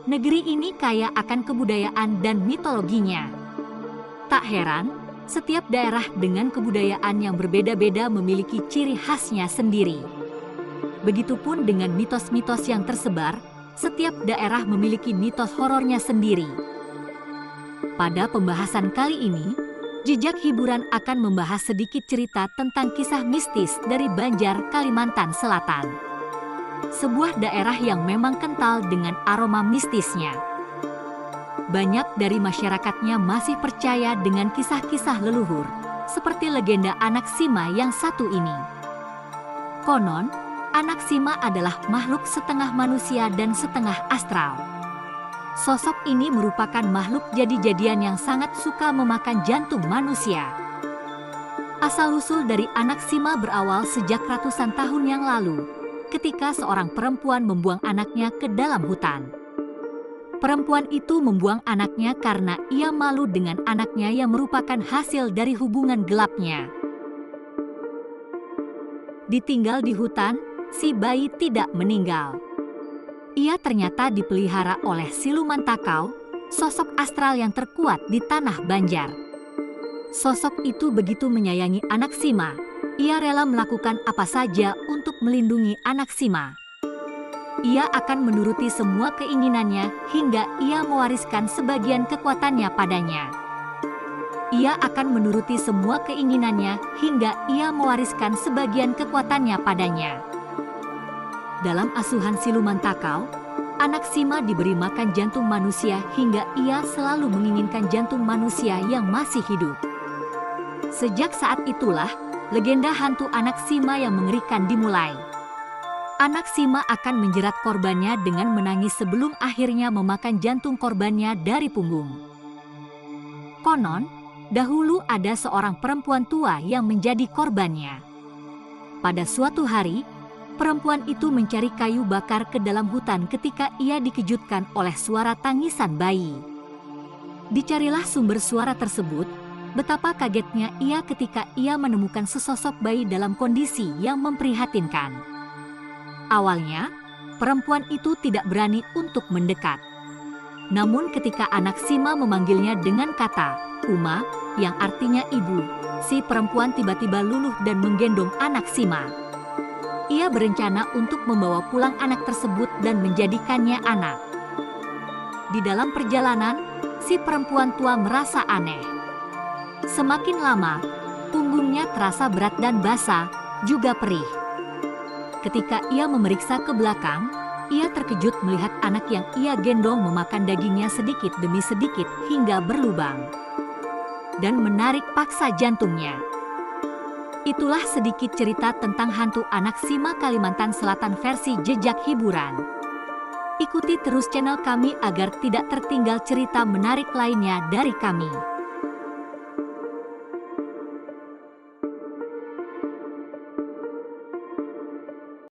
Negeri ini kaya akan kebudayaan dan mitologinya. Tak heran, setiap daerah dengan kebudayaan yang berbeda-beda memiliki ciri khasnya sendiri. Begitupun dengan mitos-mitos yang tersebar, setiap daerah memiliki mitos horornya sendiri. Pada pembahasan kali ini, Jejak Hiburan akan membahas sedikit cerita tentang kisah mistis dari Banjar, Kalimantan Selatan. Sebuah daerah yang memang kental dengan aroma mistisnya. Banyak dari masyarakatnya masih percaya dengan kisah-kisah leluhur, seperti legenda anak Sima yang satu ini. Konon, anak Sima adalah makhluk setengah manusia dan setengah astral. Sosok ini merupakan makhluk jadi-jadian yang sangat suka memakan jantung manusia. Asal-usul dari anak Sima berawal sejak ratusan tahun yang lalu, ketika seorang perempuan membuang anaknya ke dalam hutan. Perempuan itu membuang anaknya karena ia malu dengan anaknya yang merupakan hasil dari hubungan gelapnya. Ditinggal di hutan, si bayi tidak meninggal. Ia ternyata dipelihara oleh Siluman Takau, sosok astral yang terkuat di tanah Banjar. Sosok itu begitu menyayangi anak Sima, ia rela melakukan apa saja untuk melindungi anak Sima. Ia akan menuruti semua keinginannya hingga ia mewariskan sebagian kekuatannya padanya. Ia akan menuruti semua keinginannya hingga ia mewariskan sebagian kekuatannya padanya. Dalam asuhan Siluman Takau, anak Sima diberi makan jantung manusia hingga ia selalu menginginkan jantung manusia yang masih hidup. Sejak saat itulah, legenda hantu anak Sima yang mengerikan dimulai. Anak Sima akan menjerat korbannya dengan menangis sebelum akhirnya memakan jantung korbannya dari punggung. Konon, dahulu ada seorang perempuan tua yang menjadi korbannya. Pada suatu hari, perempuan itu mencari kayu bakar ke dalam hutan ketika ia dikejutkan oleh suara tangisan bayi. Dicarilah sumber suara tersebut, betapa kagetnya ia ketika ia menemukan sesosok bayi dalam kondisi yang memprihatinkan. Awalnya, perempuan itu tidak berani untuk mendekat. Namun ketika anak Sima memanggilnya dengan kata, "Uma," yang artinya ibu, si perempuan tiba-tiba luluh dan menggendong anak Sima. Ia berencana untuk membawa pulang anak tersebut dan menjadikannya anak. Di dalam perjalanan, si perempuan tua merasa aneh. Semakin lama, punggungnya terasa berat dan basah, juga perih. Ketika ia memeriksa ke belakang, ia terkejut melihat anak yang ia gendong memakan dagingnya sedikit demi sedikit hingga berlubang. Dan menarik paksa jantungnya. Itulah sedikit cerita tentang hantu anak Sima Kalimantan Selatan versi Jejak Hiburan. Ikuti terus channel kami agar tidak tertinggal cerita menarik lainnya dari kami.